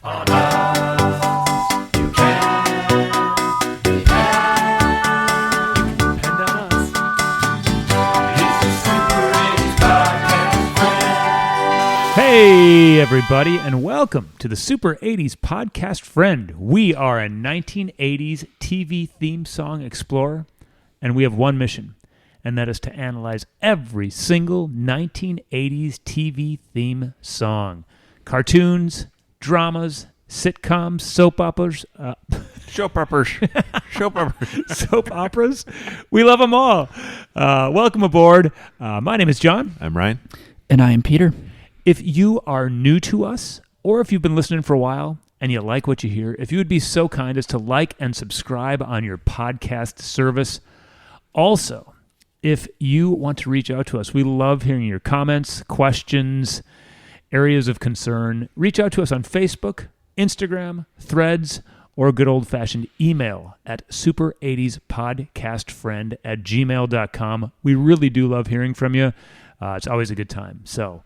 On us, you can depend on us. It's the Super 80s Podcast Friend. Hey, everybody, and welcome to the Super 80s Podcast Friend. We are a 1980s TV theme song explorer, and we have one mission, and that is to analyze every single 1980s TV theme song. Cartoons, dramas, sitcoms, soap operas. Soap operas. We love them all. Welcome aboard. My name is John. I'm Ryan. And I am Peter. If you are new to us, or if you've been listening for a while and you like what you hear, if you would be so kind as to like and subscribe on your podcast service. Also, if you want to reach out to us, we love hearing your comments, questions, areas of concern. Reach out to us on Facebook, Instagram, Threads, or good old-fashioned email at super80spodcastfriend@gmail.com. We really do love hearing from you. It's always a good time. So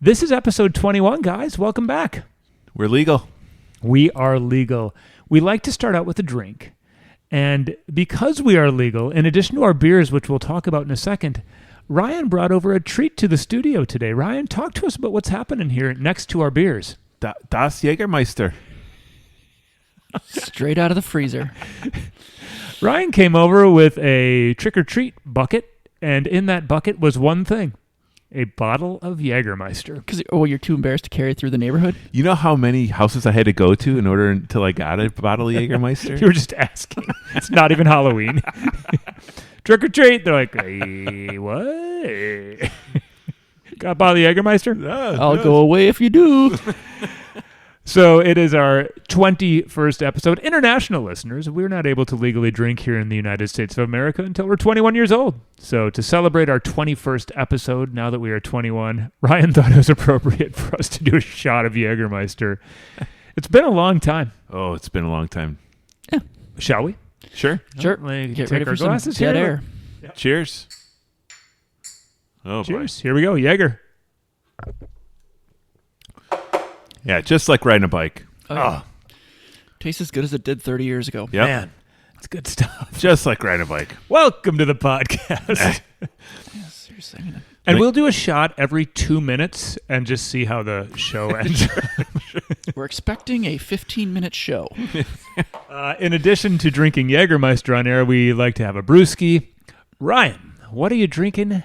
this is episode 21, guys. Welcome back. We're legal. We are legal. We like to start out with a drink. And because we are legal, in addition to our beers, which we'll talk about in a second, Ryan brought over a treat to the studio today. Ryan, talk to us about what's happening here next to our beers. Das Jagermeister. Straight out of the freezer. Ryan came over with a trick-or-treat bucket, and in that bucket was one thing, a bottle of Jagermeister. Because you're too embarrassed to carry it through the neighborhood? You know how many houses I had to go to in order until I got a bottle of Jagermeister? You were just asking. It's not even Halloween. Trick or treat. They're like, hey, what? Got a bottle of Jagermeister? I'll go away if you do. So it is our 21st episode. International listeners, we're not able to legally drink here in the United States of America until we're 21 years old. So to celebrate our 21st episode, now that we are 21, Ryan thought it was appropriate for us to do a shot of Jagermeister. It's been a long time. Oh, it's been a long time. Yeah. Shall we? Sure. Sure. Like, Get take ready our for some glasses dead here. air. Yep. Cheers. Oh, Cheers. Here we go. Jaeger. boy. Yeah, just like riding a bike. Oh, yeah. Tastes as good as it did 30 years ago. Yep. Man, it's good stuff. Just like riding a bike. Welcome to the podcast. Yeah, seriously. And we'll do a shot every 2 minutes and just see how the show ends. We're expecting a 15-minute show. In addition to drinking Jagermeister on air, we like to have a brewski. Ryan, what are you drinking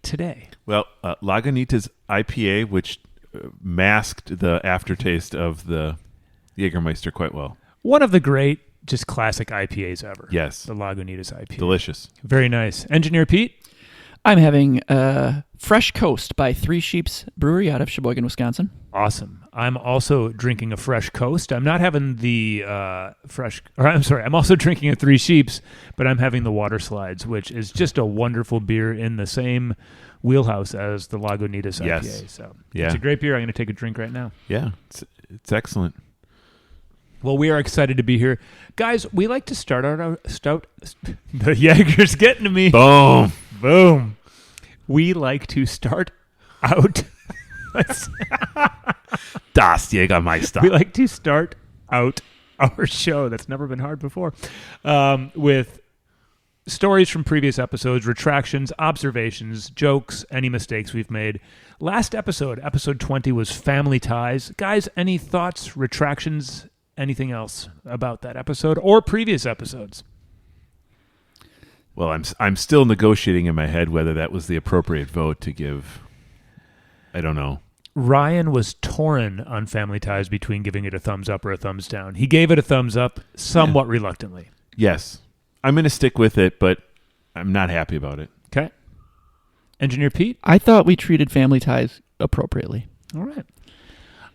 today? Well, Lagunitas IPA, which masked the aftertaste of the Jagermeister quite well. One of the great, just classic IPAs ever. Yes. The Lagunitas IPA. Delicious. Very nice. Engineer Pete? I'm having Fresh Coast by Three Sheeps Brewery out of Sheboygan, Wisconsin. Awesome. I'm also drinking a Fresh Coast. I'm not having the I'm also drinking a Three Sheeps, but I'm having the Water Slides, which is just a wonderful beer in the same wheelhouse as the Lagunitas IPA. Yes. So Yeah. It's a great beer. I'm going to take a drink right now. Yeah, it's excellent. Well, we are excited to be here. Guys, we like to start our stout. The Jaeger's getting to me. Boom. Boom. We like to start out. Das Jagermeister. We like to start out our show. That's never been hard before. With stories from previous episodes, retractions, observations, jokes, any mistakes we've made. Last episode, episode 20, was family ties. Guys, any thoughts, retractions, anything else about that episode or previous episodes? Well, I'm still negotiating in my head whether that was the appropriate vote to give. I don't know. Ryan was torn on Family Ties between giving it a thumbs up or a thumbs down. He gave it a thumbs up somewhat reluctantly. Yes. I'm going to stick with it, but I'm not happy about it. Okay. Engineer Pete? I thought we treated Family Ties appropriately. All right.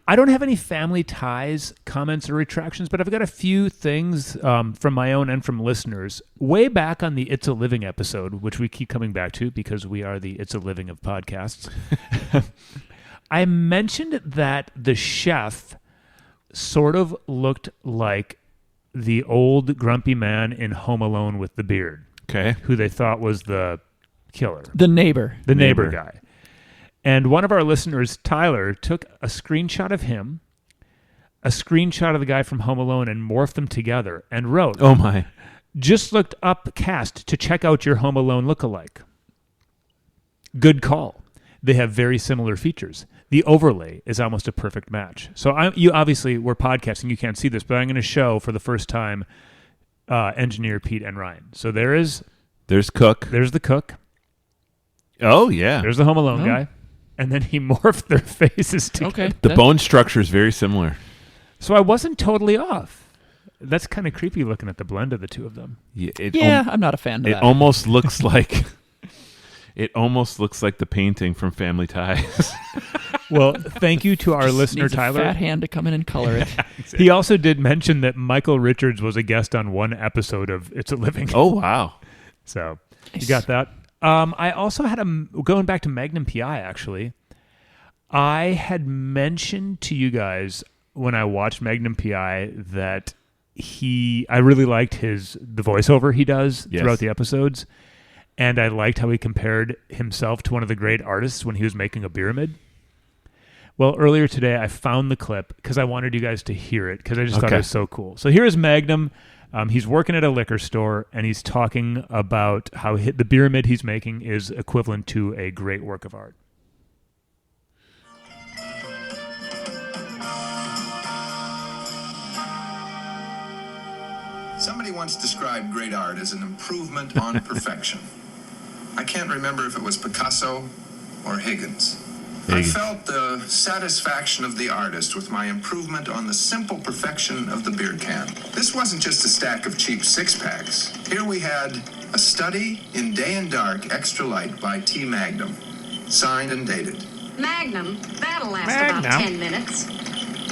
I don't have any Family Ties comments or retractions, but I've got a few things from my own and from listeners. Way back on the It's a Living episode, which we keep coming back to because we are the It's a Living of podcasts, I mentioned that the chef sort of looked like the old grumpy man in Home Alone with the beard. Okay. Who they thought was the killer. The neighbor. The neighbor guy. And one of our listeners, Tyler, took a screenshot of him, a screenshot of the guy from Home Alone and morphed them together and wrote, Oh my. just looked up cast to check out your Home Alone lookalike. Good call. They have very similar features. The overlay is almost a perfect match. So you obviously, we're podcasting, you can't see this, but I'm going to show for the first time engineer Pete and Ryan. So there's Cook. There's the cook. Oh, yeah. There's the Home Alone guy. And then he morphed their faces together. Okay. The bone structure is very similar. So I wasn't totally off. That's kind of creepy looking at the blend of the two of them. Yeah, I'm not a fan of It that. almost looks like... It almost looks like the painting from Family Ties. Well, thank you to our Just listener, needs a Tyler. fat hand to come in and color it. He also did mention that Michael Richards was a guest on one episode of It's a Living. Oh, wow. So you Nice. got that. I also had going back to Magnum PI, actually. I had mentioned to you guys when I watched Magnum PI that I really liked the voiceover he does throughout the episodes. And I liked how he compared himself to one of the great artists when he was making a pyramid. Well, earlier today, I found the clip because I wanted you guys to hear it because I just thought it was so cool. So here is Magnum. He's working at a liquor store, and he's talking about how the pyramid he's making is equivalent to a great work of art. Somebody once described great art as an improvement on perfection. I can't remember if it was Picasso or Higgins. I felt the satisfaction of the artist with my improvement on the simple perfection of the beer can. This wasn't just a stack of cheap six-packs. Here we had a study in Day and Dark Extra Light by T. Magnum, signed and dated. Magnum, that'll last about 10 minutes.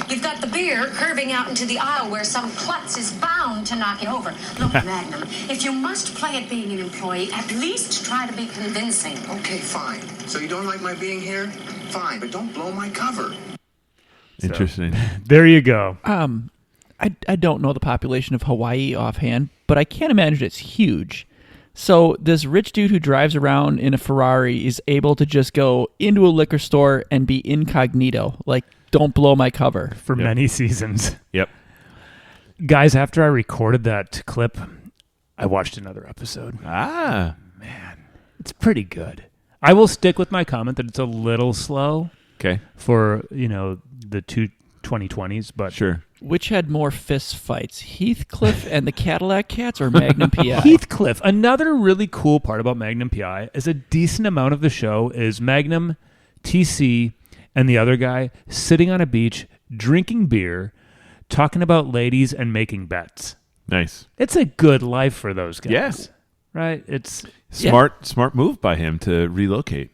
You've got the beer curving out into the aisle where some klutz is bound to knock it over. Look, Magnum, if you must play at being an employee, at least try to be convincing. Okay, fine. So you don't like my being here? Fine, but don't blow my cover. Interesting. There you go. I don't know the population of Hawaii offhand, but I can't imagine it's huge. So this rich dude who drives around in a Ferrari is able to just go into a liquor store and be incognito. Like, don't blow my cover. For many seasons. Yep. Guys, after I recorded that clip, I watched another episode. Ah. It's pretty good. I will stick with my comment that it's a little slow Okay. for, the two 2020s, but Sure. Which had more fist fights, Heathcliff and the Cadillac Cats or Magnum PI? Heathcliff. Another really cool part about Magnum PI is a decent amount of the show is Magnum, TC, and the other guy sitting on a beach, drinking beer, talking about ladies and making bets. Nice. It's a good life for those guys. Yes. Right? It's Smart move by him to relocate.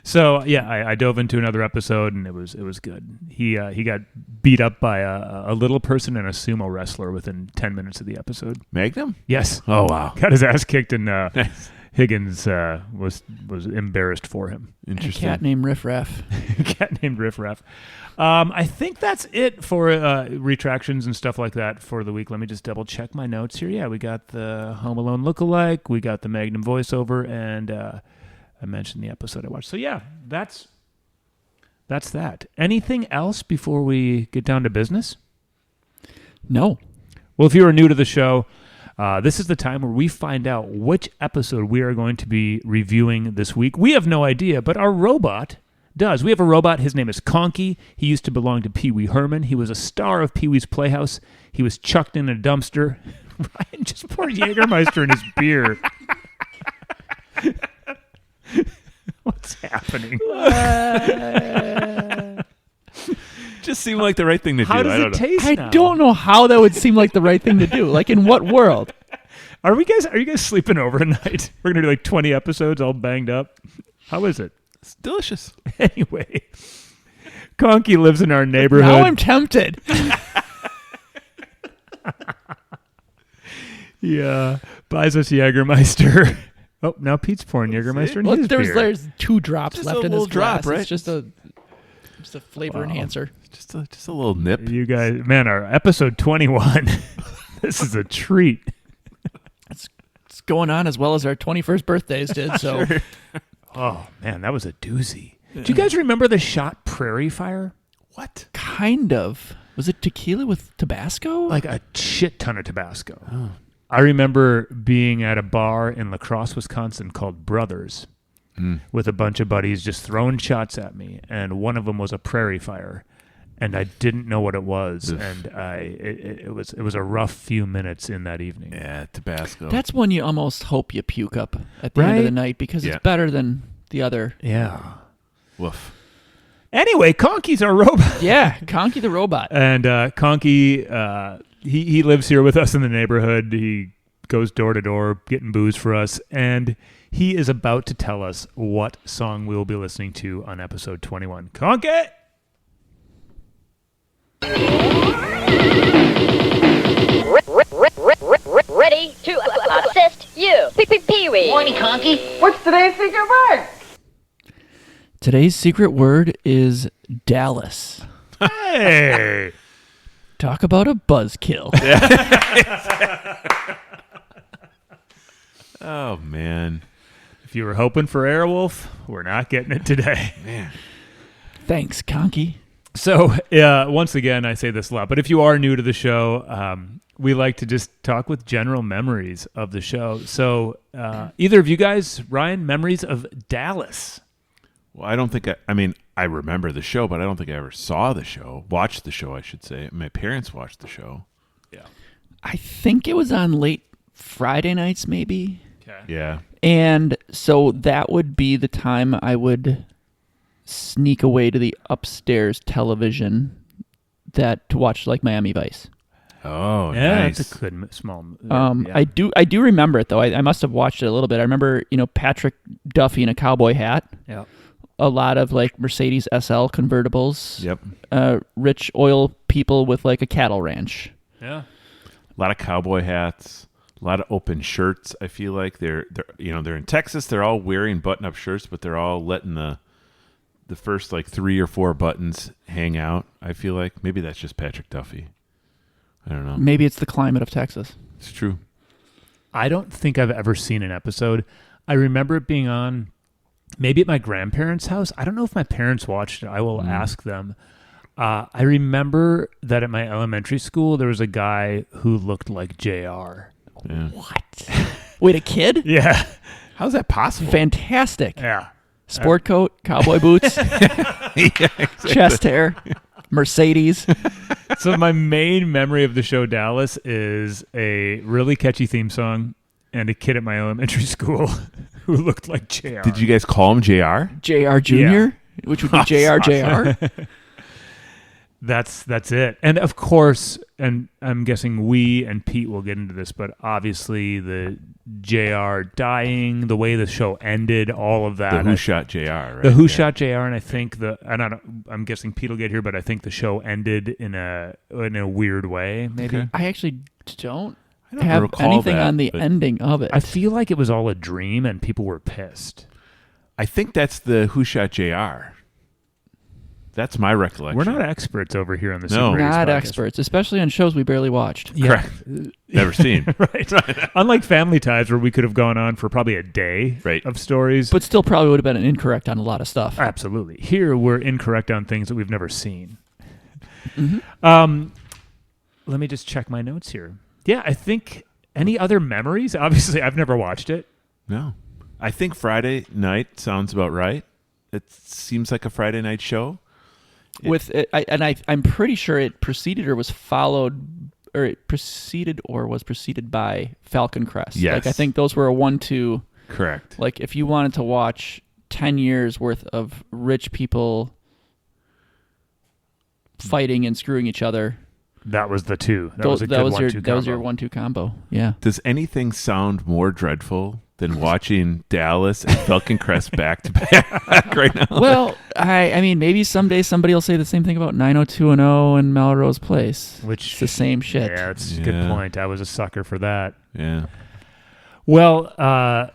so I dove into another episode and it was good. He got beat up by a little person and a sumo wrestler within 10 minutes of the episode. Magnum? Yes. Oh, wow. Got his ass kicked and Nice. Higgins was embarrassed for him. And a Interesting. cat named Riff Raff. Cat named Riff Raff. I think that's it for retractions and stuff like that for the week. Let me just double check my notes here. Yeah, we got the Home Alone lookalike, we got the Magnum voiceover, and I mentioned the episode I watched. So yeah, that's that. Anything else before we get down to business? No. Well, if you are new to the show, this is the time where we find out which episode we are going to be reviewing this week. We have no idea, but our robot does. We have a robot. His name is Conky. He used to belong to Pee Wee Herman. He was a star of Pee Wee's Playhouse. He was chucked in a dumpster. Ryan just poured Jagermeister in his beer. What's happening? Just seemed like the right thing to How do. I does don't it know. taste I now? don't know how that would seem like the right thing to do. Like, in what world? Are you guys sleeping over tonight? We're gonna do like 20 episodes all banged up. How is it? It's delicious. Anyway, Conky lives in our neighborhood. Now I'm tempted. Yeah, buys us Jagermeister. Oh, now Pete's pouring Jagermeister in Look, his beer. there's 2 drops Just left a in this little drop, glass. right? It's just a flavor enhancer. Just a little nip. You guys, man, our episode 21. This is a treat. It's going on as well as our 21st birthdays did. So Oh man, that was a doozy. Do you guys remember the shot Prairie Fire? What? kind of. Was it tequila with Tabasco? Like a shit ton of Tabasco. I remember being at a bar in La Crosse, Wisconsin called Brothers with a bunch of buddies just throwing shots at me, and one of them was a prairie fire, and I didn't know what it was, and it was a rough few minutes in that evening. Yeah, Tabasco. That's one you almost hope you puke up at the end of the Right? night because Yeah. it's better than the other. Yeah. Woof. Anyway, Conky's our robot. Yeah, Conky the robot. And Conky, he lives here with us in the neighborhood. He goes door to door getting booze for us, and he is about to tell us what song we will be listening to on episode 21. Conky! Ready to assist you. Pee-wee. Morning, Conky. What's today's secret word? Today's secret word is Dallas. Hey! Talk about a buzzkill. Oh, man. If you were hoping for Airwolf, we're not getting it today. Man. Thanks, Conky. So, once again, I say this a lot, but if you are new to the show, we like to just talk with general memories of the show. So, either of you guys, Ryan, memories of Dallas? Well, I don't think I remember the show, but I don't think I ever saw the show. Watched the show, I should say. My parents watched the show. Yeah. I think it was on late Friday nights, maybe. Okay. Yeah. And so that would be the time I would sneak away to the upstairs television to watch like Miami Vice. Oh, Yeah, nice. that's a good small. I Yeah. do remember it though. I must have watched it a little bit. I remember, Patrick Duffy in a cowboy hat. Yeah. A lot of like Mercedes SL convertibles. Yep. Rich oil people with like a cattle ranch. Yeah. A lot of cowboy hats. A lot of open shirts. I feel like they're in Texas. They're all wearing button-up shirts, but they're all letting the first like 3 or 4 buttons hang out. I feel like maybe that's just Patrick Duffy. I don't know. Maybe it's the climate of Texas. It's true. I don't think I've ever seen an episode. I remember it being on maybe at my grandparents' house. I don't know if my parents watched it. I will ask them. I remember that at my elementary school, there was a guy who looked like JR. Yeah. What? Wait, a kid? Yeah. How's that possible? Fantastic. Yeah. Sport coat, cowboy boots, chest hair, Mercedes. So my main memory of the show Dallas is a really catchy theme song and a kid at my elementary school who looked like JR. Did you guys call him JR? JR Jr., which would be JR. That's it. And of course, and I'm guessing we and Pete will get into this, but obviously the JR dying, the way the show ended, all of that. The Who Shot JR, right? The Who Shot JR, and I think I'm guessing Pete will get here, but I think the show ended in a weird way, maybe. Okay. I actually don't don't have recall anything that, on the but- ending of it. I feel like it was all a dream and people were pissed. I think that's the Who Shot JR. That's my recollection. We're not experts over here on the No. Super Ratings Not podcast. experts, especially on shows we barely watched. Yeah. Correct. Never seen. Right. Unlike Family Ties, where we could have gone on for probably a day Right. of stories. But still probably would have been incorrect on a lot of stuff. Absolutely. Here, we're incorrect on things that we've never seen. Mm-hmm. Let me just check my notes here. Yeah, I think any other memories? Obviously, I've never watched it. No. I think Friday night sounds about right. It seems like a Friday night show. With it, I'm pretty sure it preceded or was followed, or it preceded or was preceded by Falcon Crest. Yes. Like I think those were a 1-2. Correct. Like if you wanted to watch 10 years worth of rich people fighting and screwing each other, That was the two. That was a good that was 1-2 your combo. 1-2 combo. Yeah. Does anything sound more dreadful than watching Dallas and Falcon Crest back to back right now? Well, I mean, maybe someday somebody will say the same thing about 90210 and Melrose Place. Which It's the same shit. Yeah, it's a good Yeah. point. I was a sucker for that. Yeah. Well,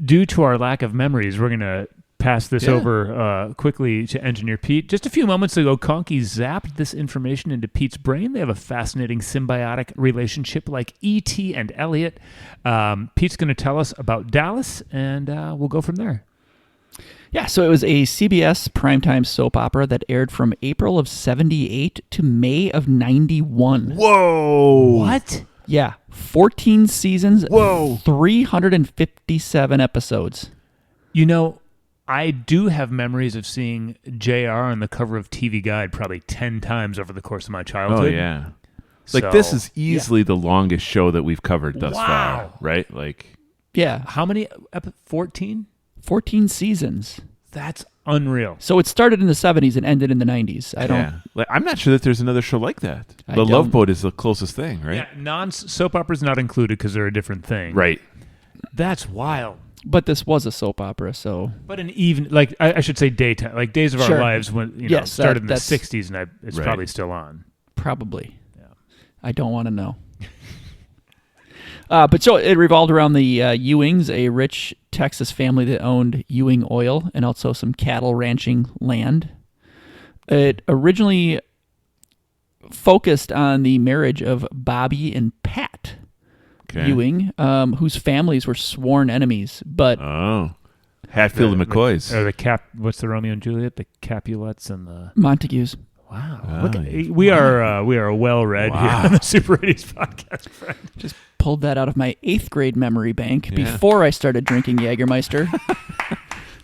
due to our lack of memories, we're going to pass this Yeah. over quickly to Engineer Pete. Just a few moments ago, Conky zapped this information into Pete's brain. They have a fascinating symbiotic relationship like E.T. and Elliot. Pete's going to tell us about Dallas, and we'll go from there. Yeah, so it was a CBS primetime soap opera that aired from April of 78 to May of 91. Whoa! What? Yeah, 14 seasons, Whoa. 357 episodes. You know, I do have memories of seeing JR on the cover of TV Guide probably 10 times over the course of my Oh childhood. yeah. Like So, this is easily the longest show that we've covered thus Wow. far, right? Like Yeah, How many? 14? 14 seasons. That's unreal. So it started in the 70s and ended in the 90s. I don't. yeah. Like, I'm not sure that there's another show like that. I The don't- Love Boat is the closest thing, right? Yeah, non-soap operas not included because they're a different thing. Right. That's wild. But this was a soap opera, so But an even, like I should say daytime, like Days of Our Sure. Lives when Yes, started in the that's- 60s and it's Right. probably still on. probably. Yeah. I don't want to know. But so it revolved around the Ewings, a rich Texas family that owned Ewing Oil and also some cattle ranching land. It originally focused on the marriage of Bobby and Pat Okay. Ewing, whose families were sworn enemies. But Oh. Hatfield and McCoys. Or what's the Romeo and Juliet? The Capulets and the Montagues. wow. Look at, we are well read here on the Super 80s podcast, friend. Just pulled that out of my 8th grade memory bank Yeah. before I started drinking Jagermeister.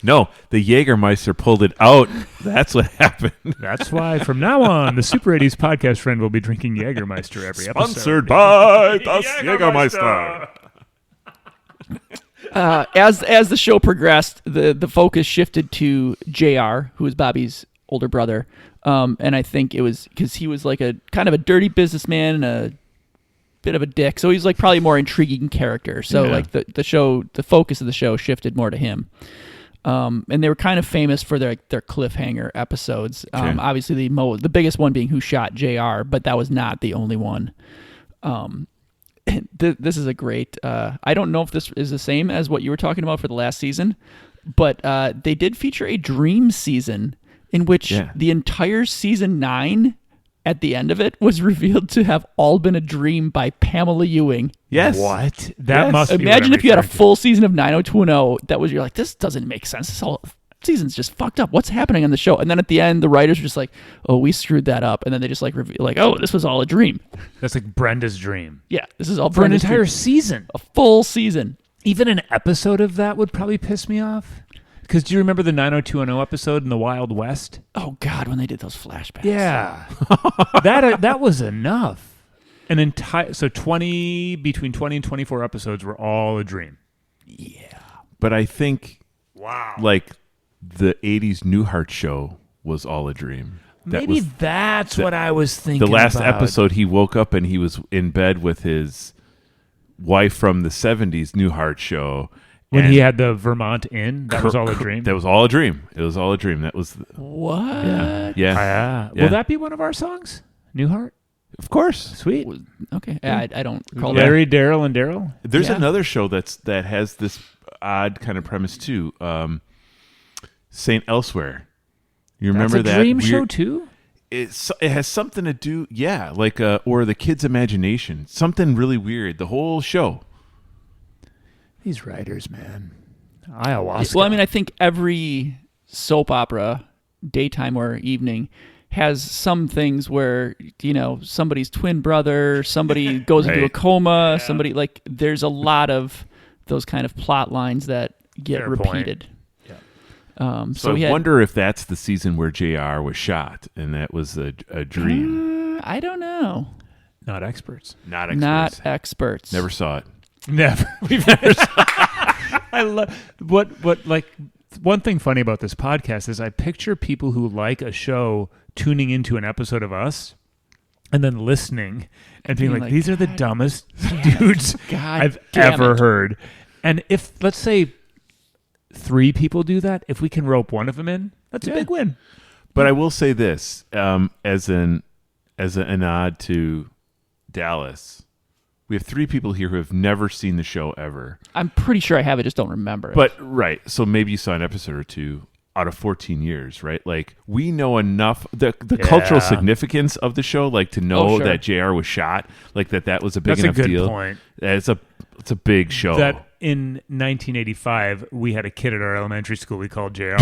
No, the Jagermeister pulled it out. That's what happened. That's why from now on the Super 80s podcast friend will be drinking Jagermeister every episode. Sponsored by Das Jagermeister. As the show progressed, the focus shifted to JR, who was Bobby's older brother, and I think it was because he was like a kind of a dirty businessman and a bit of a dick, so he's like probably a more intriguing character. So Yeah. like the focus of the show shifted more to him. And they were kind of famous for their cliffhanger episodes. Okay. Obviously, the biggest one being Who Shot JR, but that was not the only one. This is a great. I don't know if this is the same as what you were talking about for the last season, but they did feature a dream season in which Yeah. the entire season 9, at the end of it, was revealed to have all been a dream by Pamela Ewing. Yes. What? That Yes. must be Imagine what I'm if you had a referring to. full season of 90210 that was you're like, this doesn't make sense. This whole season's just fucked up. What's happening on the show? And then at the end, the writers were just like, oh, we screwed that up. And then they just like reveal like, oh, this was all a dream. That's like Brenda's dream. Yeah, this is all For an Brenda's entire dream. season. A full season. Even an episode of that would probably piss me off. Because do you remember the 90210 episode in the Wild West? Oh God, when they did those flashbacks. Yeah. that was enough. An entire between 20 and 24 episodes were all a dream. But I think Wow. like the 80s Newhart show was all a dream. That Maybe was that's what I was thinking. the last about. episode. He woke up and he was in bed with his wife from the 70s Newhart show. When and he had the Vermont Inn, that was all a dream. That was all a dream. It was all a dream. That was What? yeah. Yeah. Yeah. Will that be one of our songs? Newhart? Of course. Sweet. Okay. I don't recall Larry, Daryl, and Daryl? There's Yeah. another show that has this odd kind of premise too. Saint Elsewhere. You remember That's a that dream show weird- too? It has something to do, yeah, like or the kid's imagination. Something really weird. The whole show. These writers, man. Ayahuasca. Well, I mean, I think every soap opera, daytime or evening, has some things where, somebody's twin brother, somebody goes into a Right. coma, somebody, like, there's a lot of those kind of plot lines that get Fair point. repeated. So we I had, wonder if that's the season where JR was shot and that was a dream. I don't know. Not experts. Not experts. Not experts. Never saw it. Never. We've never. I love what like one thing funny about this podcast is I picture people who like a show tuning into an episode of us and then listening and being like, these are the dumbest dudes God I've damn ever it." heard. And if let's say 3 people do that, if we can rope one of them in, that's a big win. But I will say this, as an nod to Dallas, we have 3 people here who have never seen the show ever. I'm pretty sure I have it, just don't remember it. But right, so maybe you saw an episode or 2 out of 14 years, right? Like we know enough the cultural significance of the show, like to know sure. that JR was shot, like that was a big That's a enough good deal. point. It's a It's a big show. that in 1985 we had a kid at our elementary school we called JR.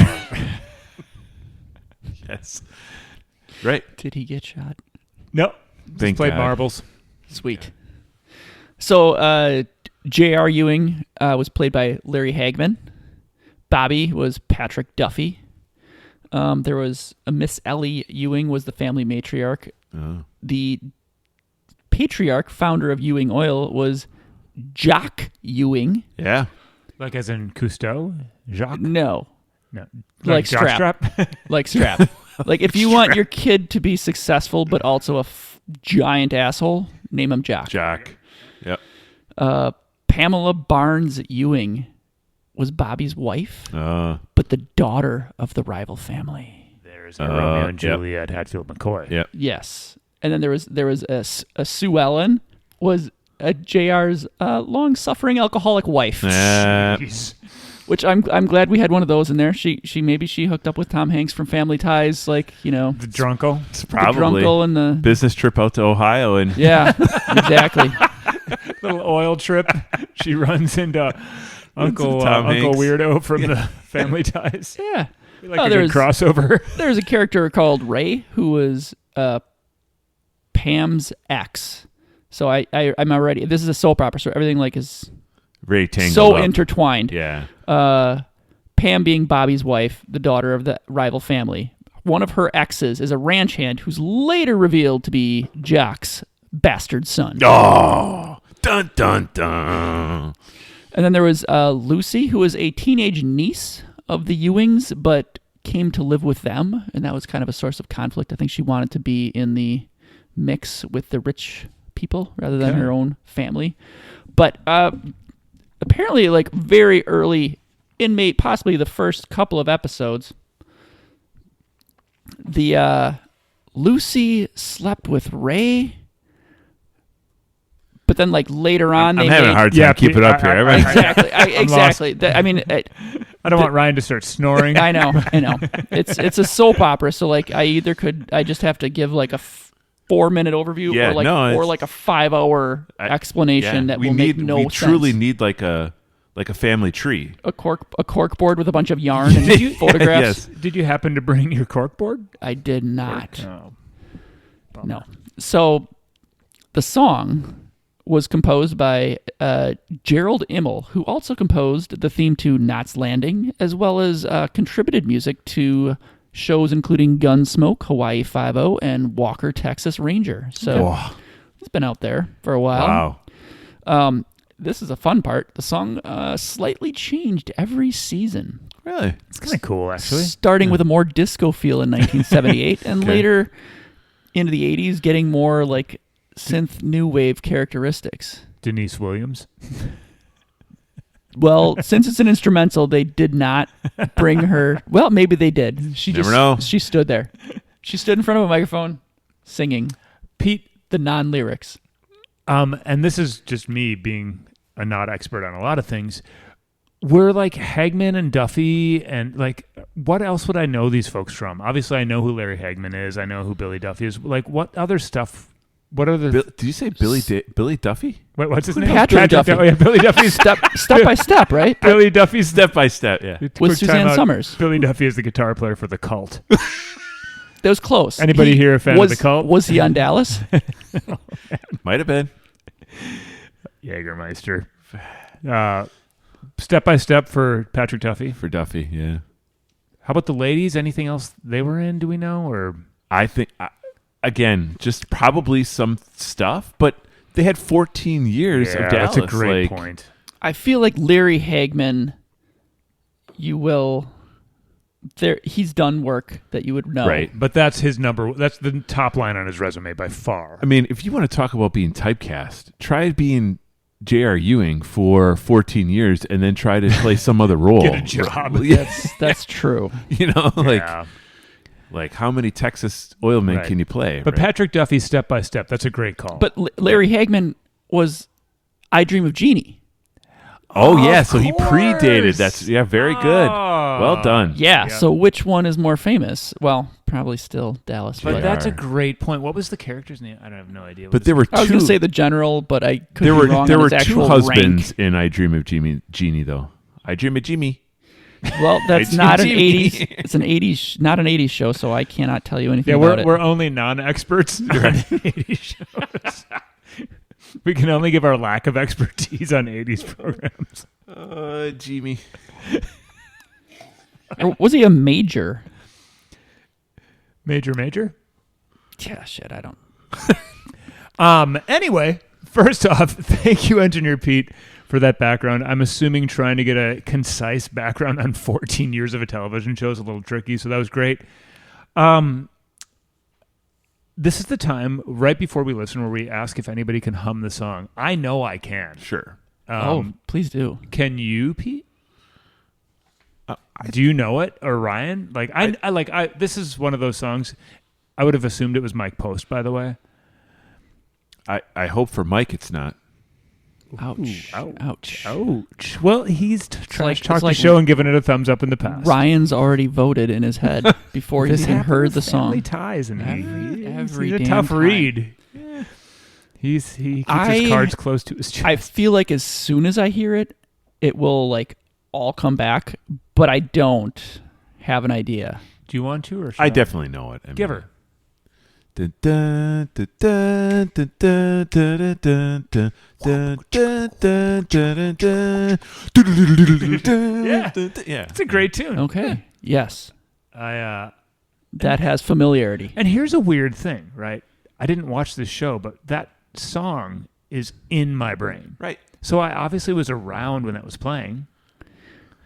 Yes. Right. Did he get shot? No, just Thank played God. marbles. Sweet. So J.R. Ewing was played by Larry Hagman. Bobby was Patrick Duffy. There was a Miss Ellie Ewing was the family matriarch. The patriarch, founder of Ewing Oil, was Jock Ewing. Yeah. Like as in Cousteau, Jacques. No, No, like Strap. Jockstrap? like Strap. Like if you want your kid to be successful but also a giant asshole, name him Jock. Jack. Yep. Pamela Barnes Ewing was Bobby's wife, but the daughter of the rival family. There's Romeo and Juliet, Hatfield McCoy. Yep. Yes, and then there was a Sue Ellen was a JR's long-suffering alcoholic wife, Jeez. which I'm glad we had one of those in there. She hooked up with Tom Hanks from Family Ties, like The drunkle. It's the probably drunkle and the business trip out to Ohio and yeah, exactly. Little oil trip. She runs into Uncle Tom Uncle Hanks. Weirdo from the Family Ties. Yeah. Like a good crossover. There's a character called Ray who was Pam's ex. So I'm already. This is a soap opera, so everything like is Ray tangled so up. intertwined. Yeah. Pam being Bobby's wife, the daughter of the rival family. One of her exes is a ranch hand who's later revealed to be Jock's bastard son. Oh, dun dun dun. And then there was Lucy, who was a teenage niece of the Ewings, but came to live with them, and that was kind of a source of conflict. I think she wanted to be in the mix with the rich people rather than her own family. But apparently, like very early inmate, possibly the first couple of episodes, the Lucy slept with Ray. But then, like later on, I'm having a hard time keeping up here. Exactly. Exactly. I mean, I don't want Ryan to start snoring. I know. It's a soap opera, so like I just have to give like a 4-minute overview or like a 5-hour explanation that will make no sense. We truly need like a family tree. A cork board with a bunch of yarn and photographs. Yes. Did you happen to bring your corkboard? I did not. Oh. No. So the song was composed by Gerald Immel, who also composed the theme to Knots Landing, as well as contributed music to shows including Gunsmoke, Hawaii Five-0, and Walker, Texas Ranger. So it's been out there for a while. Wow. This is a fun part. The song slightly changed every season. Really? It's kind of cool, actually. Starting with a more disco feel in 1978, and later into the 80s, getting more like synth new wave characteristics. Denise Williams. Well, since it's an instrumental, they did not bring her. Well, maybe they did. She Never know. She stood there. She stood in front of a microphone, singing Pete, the non-lyrics. and this is just me being a not expert on a lot of things. We're like Hagman and Duffy, and like, what else would I know these folks from? Obviously, I know who Larry Hagman is. I know who Billy Duffy is. Like, what other stuff? What other? Did you say Billy Duffy? Wait, what's his name? Patrick Duffy. Oh, yeah, Billy Duffy's Step by step, right? Billy Duffy's Step by step, yeah. With Quick Suzanne timeout. Summers. Billy Duffy is the guitar player for the Cult. That was close. Anybody here a fan of the Cult? Was he on Dallas? Might have been. Jagermeister. Step by Step for Patrick Duffy. For Duffy, yeah. How about the ladies? Anything else they were in? Do we know? Or I think, again, just probably some stuff, but they had 14 years of Dallas. that's a great like, point. I feel like Larry Hagman, he's done work that you would know. Right. But that's his number. That's the top line on his resume by far. I mean, if you want to talk about being typecast, try being J.R. Ewing for 14 years and then try to play some other role. Get a job. That's true. You know, Yeah. like how many Texas oil men Right. can you play? But right? Patrick Duffy, Step by Step. That's a great call. But Larry Hagman was I Dream of Jeannie. Oh, yeah, so he course. predated. That's very good. Oh. Well done. Yeah, so which one is more famous? Well, probably still Dallas. But They that's a are. great point. What was the character's name? I don't have no idea. But there were I was two. going to say the general, but I could there be were wrong there on were his two actual husbands rank. in I Dream of Jeannie though. I Dream of Jeannie. Well, that's not an Jimmy. 80s. It's an 80s, not an 80s show, so I cannot tell you anything Yeah, about it. we're only non-experts on 80s shows. We can only give our lack of expertise on 80s programs. Jimmy. Or was he a major? Major? Yeah, shit, I don't. Anyway, first off, thank you, Engineer Pete, for that background. I'm assuming trying to get a concise background on 14 years of a television show is a little tricky, so that was great. This is the time right before we listen where we ask if anybody can hum the song. I know I can. Sure. Please do. Can you, Pete? Do you know it, or Ryan? Like I this is one of those songs. I would have assumed it was Mike Post, by the way. I hope for Mike it's not. Ouch. Ouch. Ouch. Well, he's trash talked the like show and given it a thumbs up in the past. Ryan's already voted in his head before he's This even happened heard with the family song. ties, and Every he's a damn tough time. read. Yeah. He keeps his cards close to his chest. I feel like as soon as I hear it, it will like all come back, but I don't have an idea. Do you want to, or should I definitely know it. I give mean- her? Dun, dun, dun, dun, dun, dun, dun, dun, dun, dun, dun, dun, dun, dun, dun. Yeah. Yeah. It's a great tune. Okay. Yes. That has familiarity. And here's a weird thing, right? I didn't watch this show, but that song is in my brain. Right. So I obviously was around when that was playing.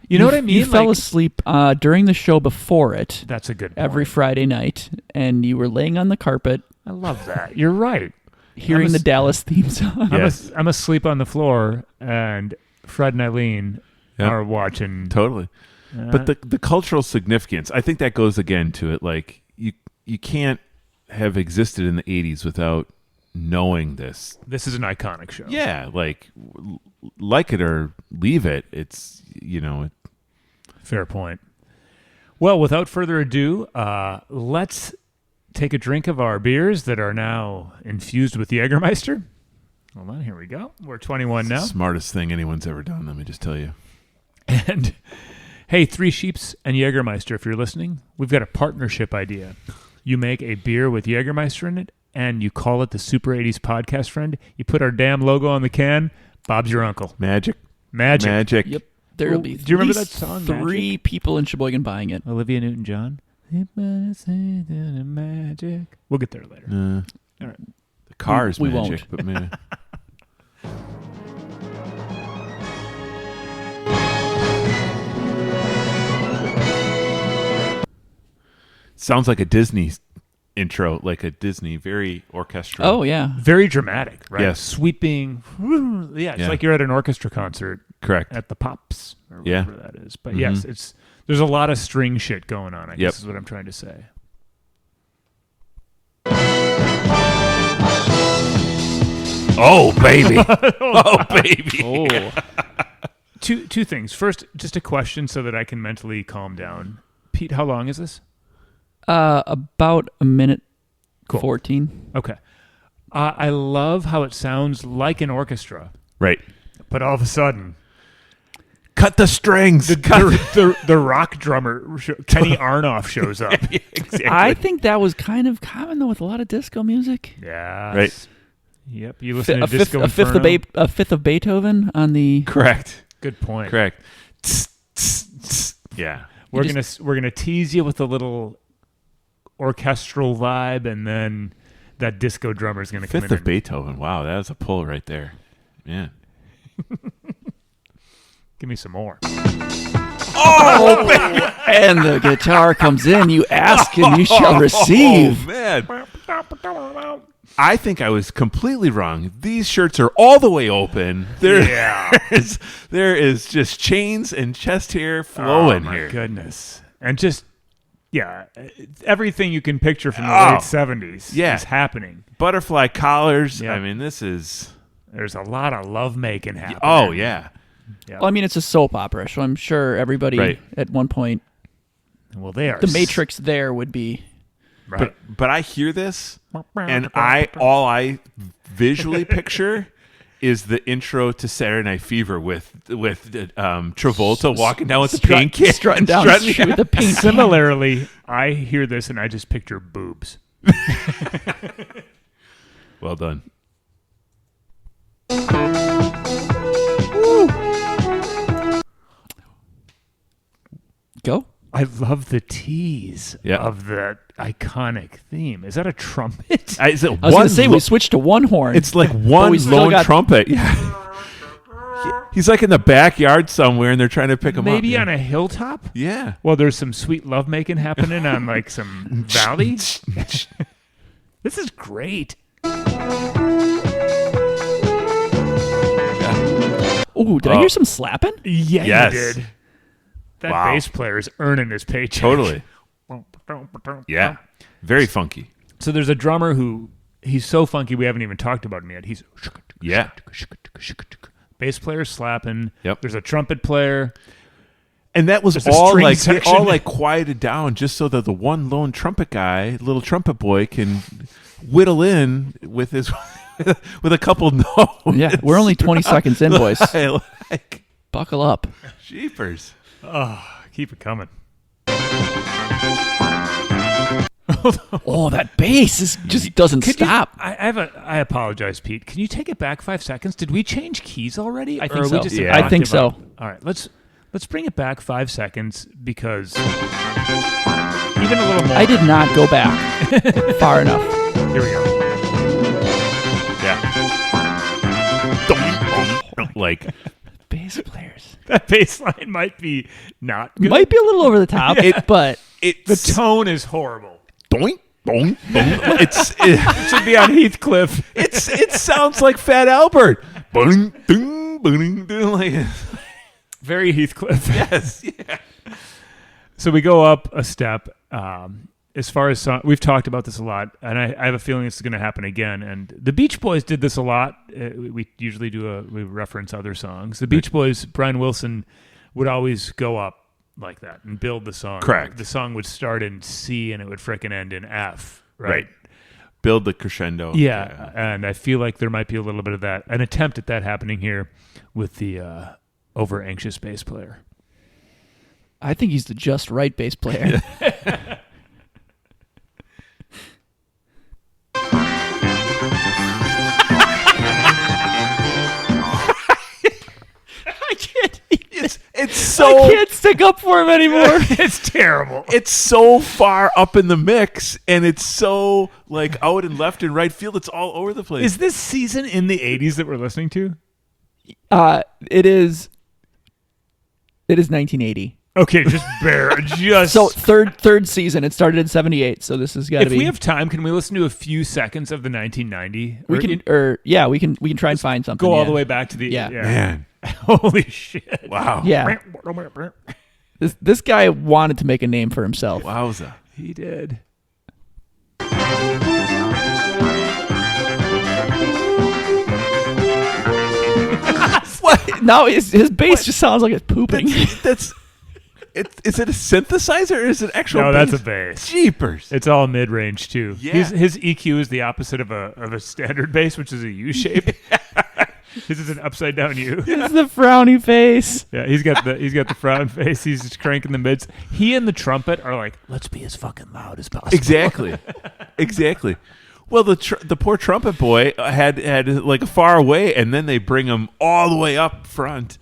You know what I mean? You fell Like, asleep during the show before it that's a good point. every Friday night, and you were laying on the carpet I love that. You're right. hearing the Dallas theme song. Yes. I'm asleep on the floor, and Fred and Eileen Yep. are watching. Totally. But the cultural significance, I think that goes again to it. Like you can't have existed in the 80s without knowing this. This is an iconic show. Yeah, like it or leave it. It's Fair point. Well, without further ado, let's take a drink of our beers that are now infused with Jagermeister. Hold on, here we go. We're 21 now. smartest thing anyone's ever done. Let me just tell you. And hey, Three Sheeps and Jagermeister, if you're listening, we've got a partnership idea. You make a beer with Jagermeister in it, and you call it the Super 80s Podcast Friend. You put our damn logo on the can. Bob's your uncle. Magic. Magic. Yep. There will be Do you remember at least that song, 3 people in Sheboygan buying it. Olivia Newton-John. Magic. We'll get there later. All right. The car's We magic, won't. but man. Sounds like a Disney intro, like a Disney, very orchestral. Oh, yeah. Very dramatic, right? Yes. Sweeping. Yeah, it's Yeah. like you're at an orchestra concert Correct. at the Pops or Yeah. whatever that is. But yes, there's a lot of string shit going on, I Yep. guess is what I'm trying to say. Oh, baby. Oh, baby. Oh. Two things. First, just a question so that I can mentally calm down. Pete, how long is this? About a minute Cool. 14. Okay. I love how it sounds like an orchestra, Right. but all of a sudden, Cut the strings. the rock drummer, Kenny Arnoff, shows up. Exactly. I think that was kind of common, though, with a lot of disco music. Yeah. Right. Yep. You listen to A fifth, Disco a, fifth Inferno. of a fifth of Beethoven on the... Correct. Good point. Correct. Tss, tss, tss. Yeah. We're gonna tease you with a little orchestral vibe, and then that disco drummer is gonna come Fifth in. of Beethoven. Wow, that was a pull right there. Yeah. Give me some more. And the guitar comes in. You ask and you shall receive. Oh, man. I think I was completely wrong. These shirts are all the way open. There is just chains and chest hair flowing oh my here. goodness! And just everything you can picture from the Oh. late 70s Yeah. is happening. Butterfly collars. Yeah. I mean, this is. There's a lot of lovemaking happening. Oh, yeah. Well, I mean, it's a soap opera, so I'm sure everybody Right. at one point, Well, they are the Matrix there would be Right. But I hear this, and all I visually picture is the intro to Saturday Night Fever with Travolta walking down with the paint can, strutting down the street with the paint. Similarly, I hear this and I just picture boobs. Well done. Go. I love the tease Yeah. of that iconic theme. Is that a trumpet? I was going to say we switched to one horn. It's like we one still lone got- trumpet. Yeah. He's like in the backyard somewhere, and they're trying to pick him up. Maybe on a hilltop? Yeah. Well, there's some sweet lovemaking happening on like some valley. This is great. Ooh, did I hear some slapping? Yeah, Yes. you did. That Wow. bass player is earning his paycheck. Totally. Yeah. Very funky. So there's a drummer who he's so funky we haven't even talked about him yet. He's Yeah. bass player slapping. Yep. There's a trumpet player. And that was There's a all string like they section. all like quieted down just so that the one lone trumpet guy, little trumpet boy, can whittle in with his with a couple notes. Yeah, we're only 20 seconds in, boys. I like Buckle up. jeepers. Oh, keep it coming. Oh, that bass just doesn't Could you- stop. I apologize, Pete. Can you take it back 5 seconds? Did we change keys already? I Or think are we so. just Yeah. an I think octave so. up? All right, let's bring it back 5 seconds because even a little more. I did not go back far enough. Here we go. Yeah. Like Bass players. That bass line might be not good. Might be a little over the top, but The it's tone is horrible. doink, doink, doink. It should be on Heathcliff. it sounds like Fat Albert. Boing, ding, boing, ding, like Very Heathcliff. yes, yeah. So we go up a step. As far as we've talked about this a lot, and I have a feeling it's going to happen again. And the Beach Boys did this a lot. We usually we reference other songs. The Beach Boys, Brian Wilson would always go up like that and build the song. Correct. The song would start in C and it would frickin' end in F. Right. Build the crescendo. Yeah, and I feel like there might be a little bit of that, an attempt at that happening here with the over anxious bass player. I think he's the just right bass player. I can't. It's so I can't stick up for him anymore. It's terrible. it's so far up in the mix, and it's so like out and left and right field. It's all over the place. Is this season in the 80s that we're listening to? It is 1980. Okay, just just So third season. It started in 78. So this has got to if be. we have time, can we listen to a few seconds of the 1990? we can try and find something. go all yeah. the way back to the Yeah. Man, Holy shit! wow, Yeah, this guy wanted to make a name for himself. wowza. He did. What? No, his bass just sounds like it's pooping. That's is it a synthesizer or is it actual? No, that's a bass? bass. Jeepers. It's all mid range too. Yeah. His EQ is the opposite of a standard bass, which is a U shape. His is an upside down U. It's the frowny face. Yeah, he's got the frown face. He's just cranking the mids. He and the trumpet are like, let's be as fucking loud as possible. Exactly. Exactly. Well, the poor trumpet boy had like far away, and then they bring him all the way up front.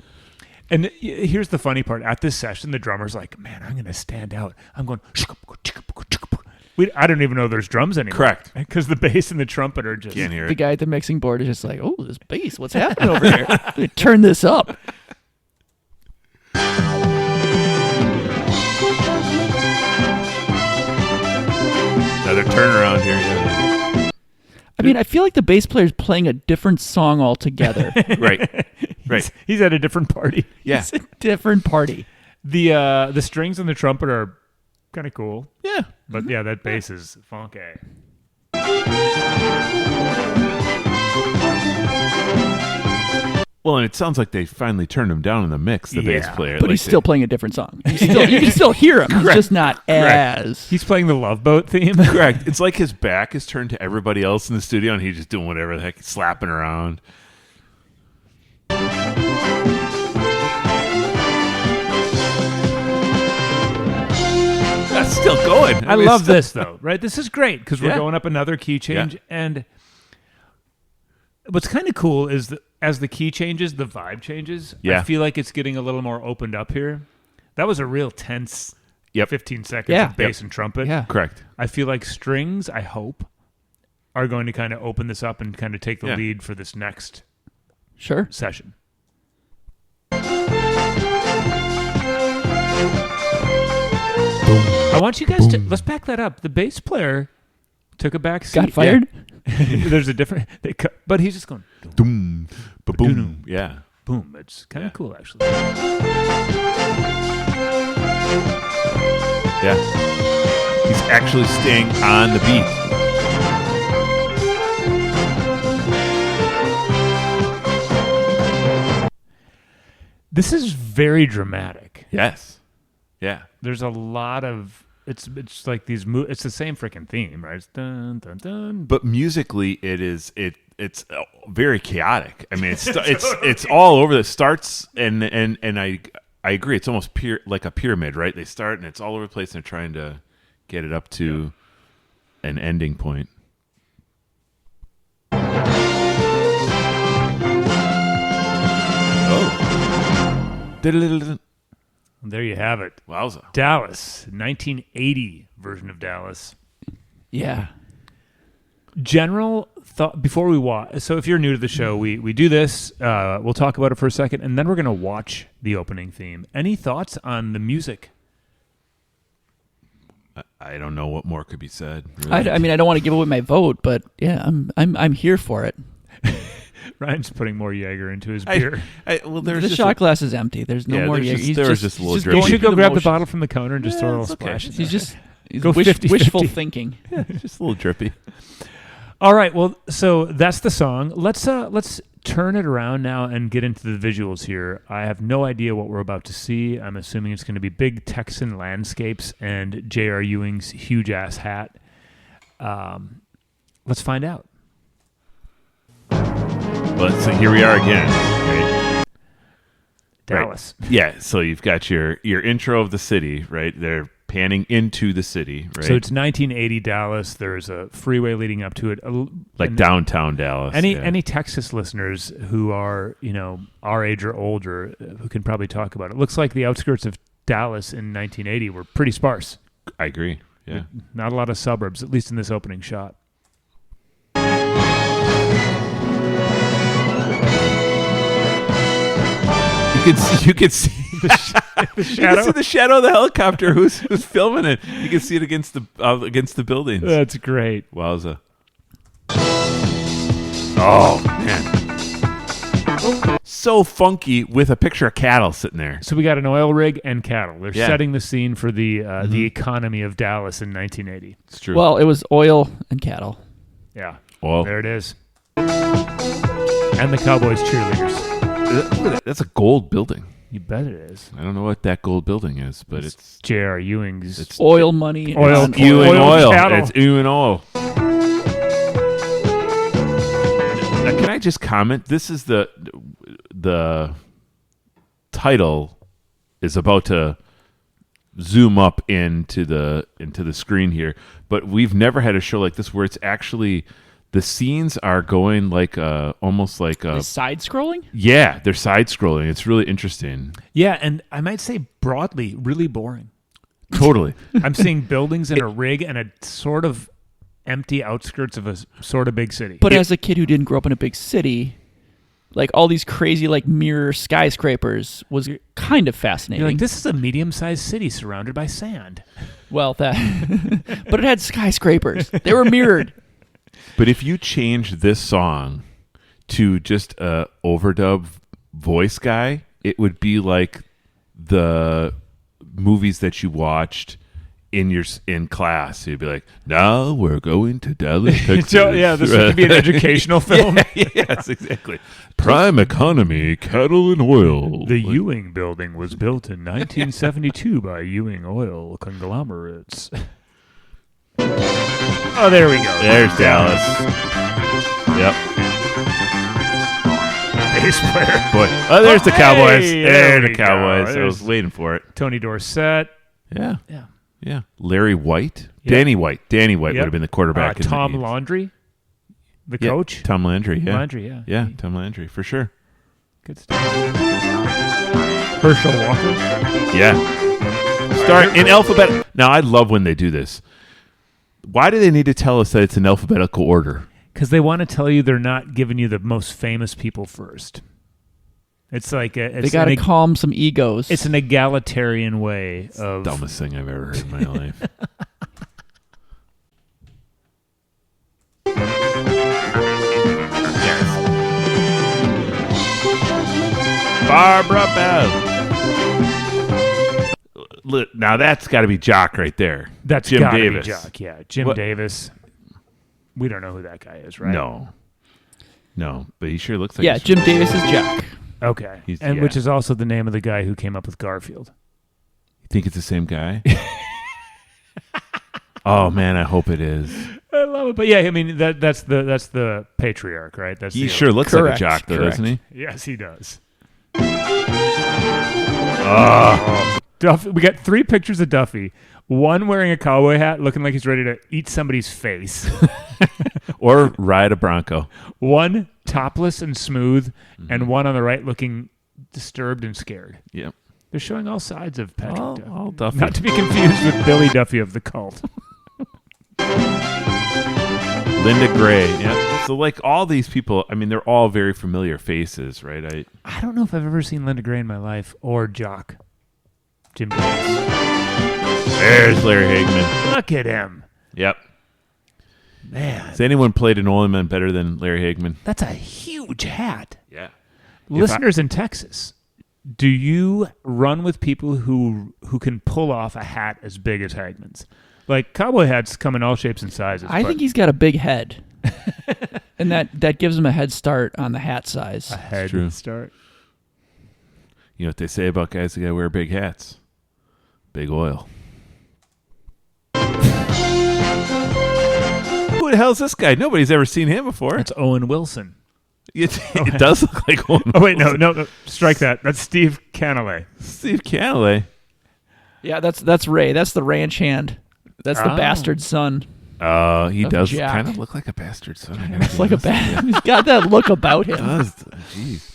And here's the funny part. At this session, the drummer's like, man, I'm going to stand out. I'm going, I don't even know there's drums anymore. Correct. Because the bass and the trumpet are just... Can't hear The it. guy at the mixing board is just like, oh, this bass, what's happening over here? Let me turn this up. Another turnaround here. Yeah. I mean, I feel like the bass player's playing a different song altogether. Right. Right. He's at a different party. Yeah. It's a different party. The strings and the trumpet are kind of cool. Yeah. But yeah, that bass is funky. Well, and it sounds like they finally turned him down in the mix, the bass Yeah. player. But like he's still playing a different song. You can still hear him. He's just not as. He's playing the Love Boat theme. Correct. It's like his back is turned to everybody else in the studio, and he's just doing whatever the heck, he's slapping around. That's still going. I mean, love it's still- this though, right? This is great because we're Yeah. going up another key change, and what's kind of cool is that as the key changes, the vibe changes. Yeah. I feel like it's getting a little more opened up here. That was a real tense 15 seconds Yeah. of bass and trumpet. Yeah. Correct. I feel like strings, I hope, are going to kind of open this up and kind of take the Yeah. lead for this next Sure. session. I want you guys to let's back that up. The bass player took a back seat. Got fired? There's a different, but he's just going Doom, ba-boom. Yeah. boom. It's kind of Yeah. cool, actually. Yeah. He's actually staying on the beat. This is very dramatic. Yes. Yeah. There's a lot of it's like these it's the same freaking theme, right? It's dun dun dun. But musically, it's very chaotic. I mean, it's all over. The starts and I agree. It's almost like a pyramid, right? They start and it's all over the place, and they're trying to get it up to an ending point. Oh, There you have it. wowza! Dallas, 1980 version of Dallas. Yeah. General thought before we watch. So if you're new to the show, we do this. We'll talk about it for a second, and then we're going to watch the opening theme. Any thoughts on the music? I don't know what more could be said. Really. I mean, I don't want to give away my vote, but yeah, I'm here for it. Ryan's putting more Jaeger into his beer. Well, there's The just shot glass is empty. There's no Yeah, more. there's Jaeger. just- He's there was just a little drip. You going should through go the grab the motions. bottle from the counter and just throw a little it's okay. splash. in He's there. just Go 50-50. wishful thinking. just a little drippy. All right. Well, so that's the song. Let's turn it around now and get into the visuals here. I have no idea what we're about to see. I'm assuming it's going to be big Texan landscapes and J.R. Ewing's huge ass hat. Let's find out. But so here we are again. Right? Dallas. Right. Yeah. So you've got your intro of the city, right? They're panning into the city, right? So it's 1980 Dallas. There's a freeway leading up to it. like And downtown Dallas. Any Texas listeners who are our age or older who can probably talk about it. Looks like the outskirts of Dallas in 1980 were pretty sparse. I agree. Yeah. Not a lot of suburbs, at least in this opening shot. You can see the shadow. You can see the shadow of the helicopter. Who's filming it? You can see it against the buildings. That's great. Wowza! Oh man, so funky with a picture of cattle sitting there. So we got an oil rig and cattle. They're Yeah. setting the scene for the economy of Dallas in 1980. It's true. Well, it was oil and cattle. Yeah. Well, There it is. And the Cowboys cheerleaders. look at that. That's a gold building. You bet it is. I don't know what that gold building is, but it's J.R. Ewing's. it's Oil money. Oil- and Ewing oil. cattle. It's Ewing oil. Now, can I just comment? This is the title is about to zoom up into the screen here, but we've never had a show like this where it's actually the scenes are going like almost like a Is side scrolling? yeah, they're side scrolling. It's really interesting. Yeah, and I might say broadly, really boring. Totally. I'm seeing buildings and a rig and a sort of empty outskirts of a sort of big city. But as a kid who didn't grow up in a big city, like all these crazy like mirror skyscrapers was kind of fascinating. You're like, this is a medium-sized city surrounded by sand. Well, that, but it had skyscrapers. They were mirrored. But if you change this song to just a overdub voice guy, it would be like the movies that you watched in class. You'd be like, now we're going to Dallas, Texas. So, yeah, this would be an educational film. Yes, exactly. Prime economy, cattle and oil. The Ewing building was built in 1972 by Ewing Oil Conglomerates. Oh, there we go. There's Dallas. Yep. Bass player. Boy. Oh, there's the Cowboys. Hey, there there the we Cowboys. go. I was waiting for it. Tony Dorsett. Yeah. Yeah. Yeah. Larry White. Yep. Danny White. Danny White Yep. would have been the quarterback. in the Tom 80s. Landry, the Yeah, coach. Tom Landry. Yeah. Landry, yeah. Yeah, Tom Landry, for sure. Good stuff. Herschel Walker. Yeah. Start in alphabet. Now, I love when they do this. Why do they need to tell us that it's in alphabetical order? Because they want to tell you they're not giving you the most famous people first. It's like They got to calm some egos. It's an egalitarian way of Dumbest thing I've ever heard in my life. Barbara Bell. Now that's got to be Jock right there. That's Jim gotta Davis. be Jock, yeah. Jim What- Davis. We don't know who that guy is, right? No, but he sure looks like yeah, he's- Jim Davis is Jack. Okay. He's- And yeah. which is also the name of the guy who came up with Garfield. You think it's the same guy? Oh man, I hope it is. I love it. But yeah, I mean that's the patriarch, right? That's He the sure looks like a Correct, Jock, though, correct. doesn't he? Yes, he does. Oh, Duffy, we got 3 pictures of Duffy. One wearing a cowboy hat, looking like he's ready to eat somebody's face. or ride a Bronco. One topless and smooth, and one on the right looking disturbed and scared. Yep. They're showing all sides of Patrick Duffy. All Duffy. Not to be confused with Billy Duffy of the cult. Linda Gray. Yep. So like all these people, I mean, they're all very familiar faces, right? I don't know if I've ever seen Linda Gray in my life or Jock. Jim Davis. There's Larry Hagman. Look at him. Yep. Man, Has anyone played an Oilman better than Larry Hagman? that's a huge hat. Yeah. Listeners in Texas, do you run with people who can pull off a hat as big as Hagman's? Like cowboy hats come in all shapes and sizes. I think he's got a big head. And that gives him a head start on the hat size. a head true. start. You know what they say about guys that gotta wear big hats? Big oil. Who the hell's this guy? Nobody's ever seen him before. That's Owen Wilson. It does look like one. Oh wait, no, strike that. That's Steve Canale. Steve Canale. Yeah, that's Ray. That's the ranch hand. That's the Oh. bastard son. He Of does Jack. kind of look like a bastard son. I gotta Looks be like a honest. bad. He's got that look about He him. does. Jeez.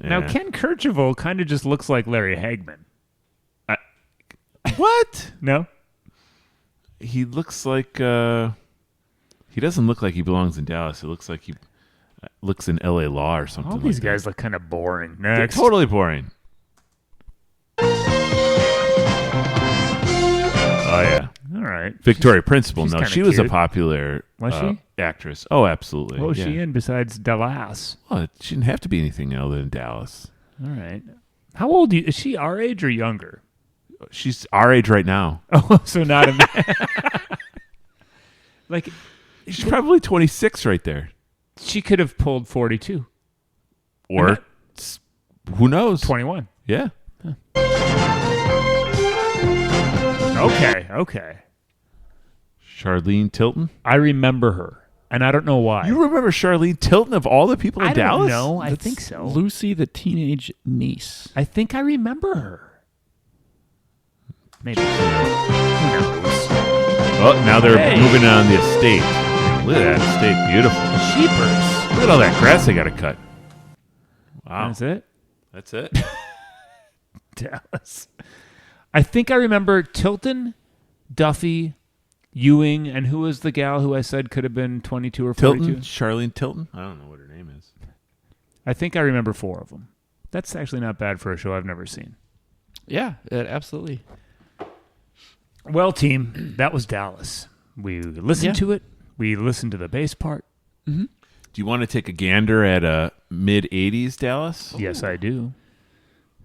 Now Yeah. Ken Kercheval kind of just looks like Larry Hagman. What? No? He looks like he doesn't look like he belongs in Dallas. It looks like he looks in LA Law or something. All like these that. guys look kind of boring. They're Next. totally boring. Oh yeah, All right. Victoria Principal. she's No, kinda she was a cute. popular Was she? actress. Oh, absolutely. What was yeah. she in besides Dallas? Well, she didn't have to be anything other than Dallas. All right. How old is she? Our age or younger? She's our age right now. Oh, so not a like She's probably 26 right there, she could have pulled 42, or not- who knows? 21. Yeah. Okay. Charlene Tilton. I remember her, and I don't know why. You remember Charlene Tilton of all the people in I Dallas? don't know. I That's think so. Lucy, the teenage niece. I think I remember her. Maybe. Who knows? Oh, now they're Hey. moving on the estate. Look at that estate. Beautiful. Sheepers. Look at all that grass they got to cut. Wow. That's it. That's it. Dallas. I think I remember Tilton, Duffy, Ewing, and who was the gal who I said could have been 22 or 42? Tilton? Charlene Tilton? I don't know what her name is. I think I remember 4 of them. That's actually not bad for a show I've never seen. Yeah, absolutely. Well, team, that was Dallas. We listened to it. We listened to the bass part. Do you want to take a gander at a mid-'80s Dallas? Yes, I do.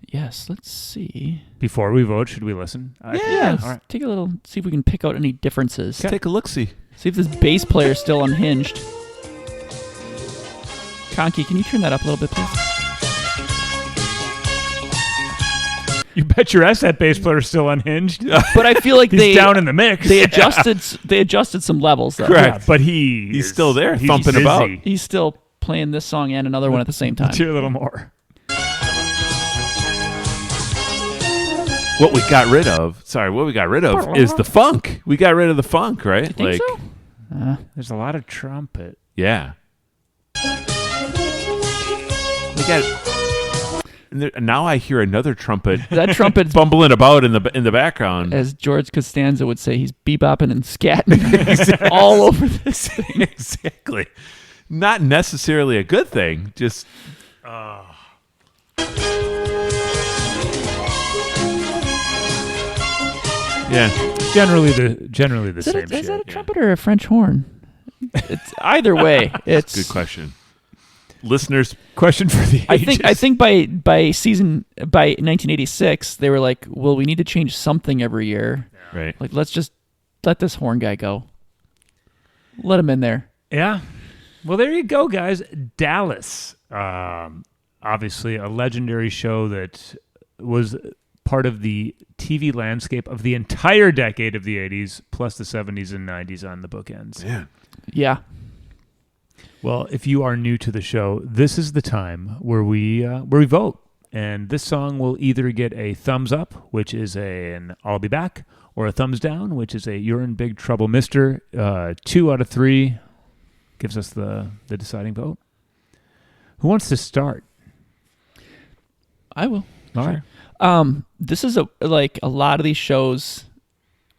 Yes, let's see. Before we vote, should we listen? Yeah, All right. take a little, see if we can pick out any differences. Take a look-see. See if this bass player is still unhinged. Conky, can you turn that up a little bit, please? You bet your ass that bass player's still unhinged. But I feel like He's down in the mix. They adjusted some levels, though. Yeah, but he's still there, he's thumping busy. about. He's still playing this song and another one at the same time. Do a little more. What we got rid of is the funk. We got rid of the funk, right? Think so? There's a lot of trumpet. Yeah. We got. Now I hear another trumpet That trumpet's, bumbling about in the background. as George Costanza would say, he's bebopping and scatting all over this thing. Exactly. Not necessarily a good thing. Just. Yeah. Generally the Is same that, shit. is that a trumpet or a French horn? It's either way. It's Good question. Listeners, Question for the ages. I think by 1986 they were like, well, we need to change something every year. right? Like, let's just let this horn guy go. Let him in there. Yeah. Well, there you go, guys. Dallas. Obviously, a legendary show that was part of the TV landscape of the entire decade of the 80s, plus the 70s and 90s on the bookends. Yeah. Yeah. Well, if you are new to the show, this is the time where we vote. And this song will either get a thumbs up, which is an I'll be back, or a thumbs down, which is a you're in big trouble, mister. 2 out of 3 gives us the deciding vote. Who wants to start? I will. All right. This is a lot of these shows,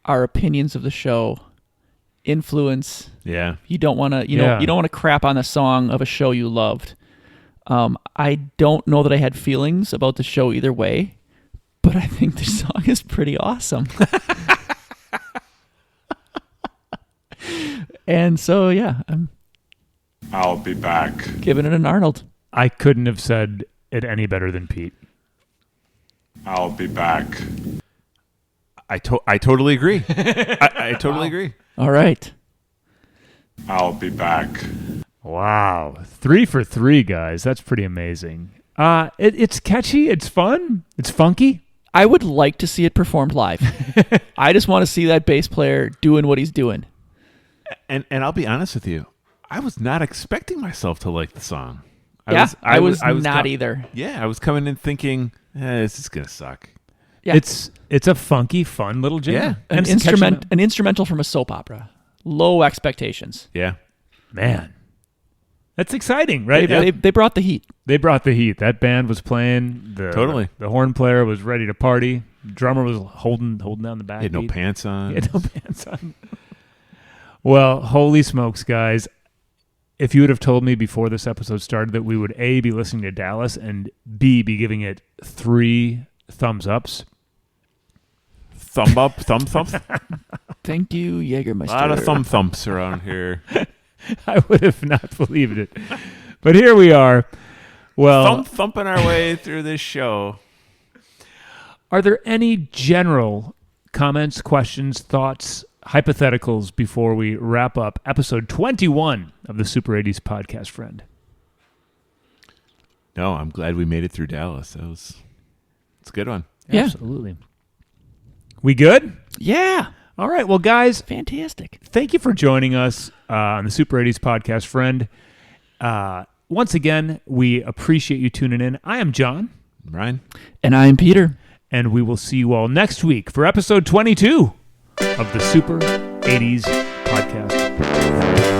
our opinions of the show influence. Yeah. You don't want to, you don't want to crap on the song of a show you loved. I don't know that I had feelings about the show either way, but I think the song is pretty awesome. And so, yeah, I'm I'll be back. giving it an Arnold. I couldn't have said it any better than Pete. I'll be back. I totally agree. I totally agree. All right. I'll be back. Wow. 3 for 3, guys. That's pretty amazing. It's catchy. It's fun. It's funky. I would like to see it performed live. I just want to see that bass player doing what he's doing. And I'll be honest with you, I was not expecting myself to like the song. I was not either. Yeah, I was coming in thinking, this is gonna suck. Yeah. It's a funky, fun little jam. Yeah. And An it's catchy. an instrumental from a soap opera. Low expectations. Yeah. Man. That's exciting, right? They brought the heat. They brought the heat. That band was playing. Totally. The horn player was ready to party. Drummer was holding down the back. He had no pants on. He had no pants on. Well, holy smokes, guys. If you would have told me before this episode started that we would A, be listening to Dallas, and B, be giving it 3 thumbs ups. Thumb up, thumb. Thank you, Jagermeister. A lot of thumps around here. I would have not believed it. But here we are. Well, Thumping our way through this show. are there any general comments, questions, thoughts, hypotheticals before we wrap up episode 21 of the Super 80s podcast, friend? No, I'm glad we made it through Dallas. It's a good one. Yeah. Absolutely. We good? Yeah. All right. Well, guys, Fantastic. thank you for joining us on the Super 80s podcast, friend. Once again, we appreciate you tuning in. I am John, Ryan? And I'm Peter. and we will see you all next week for episode 22 of the Super 80s podcast.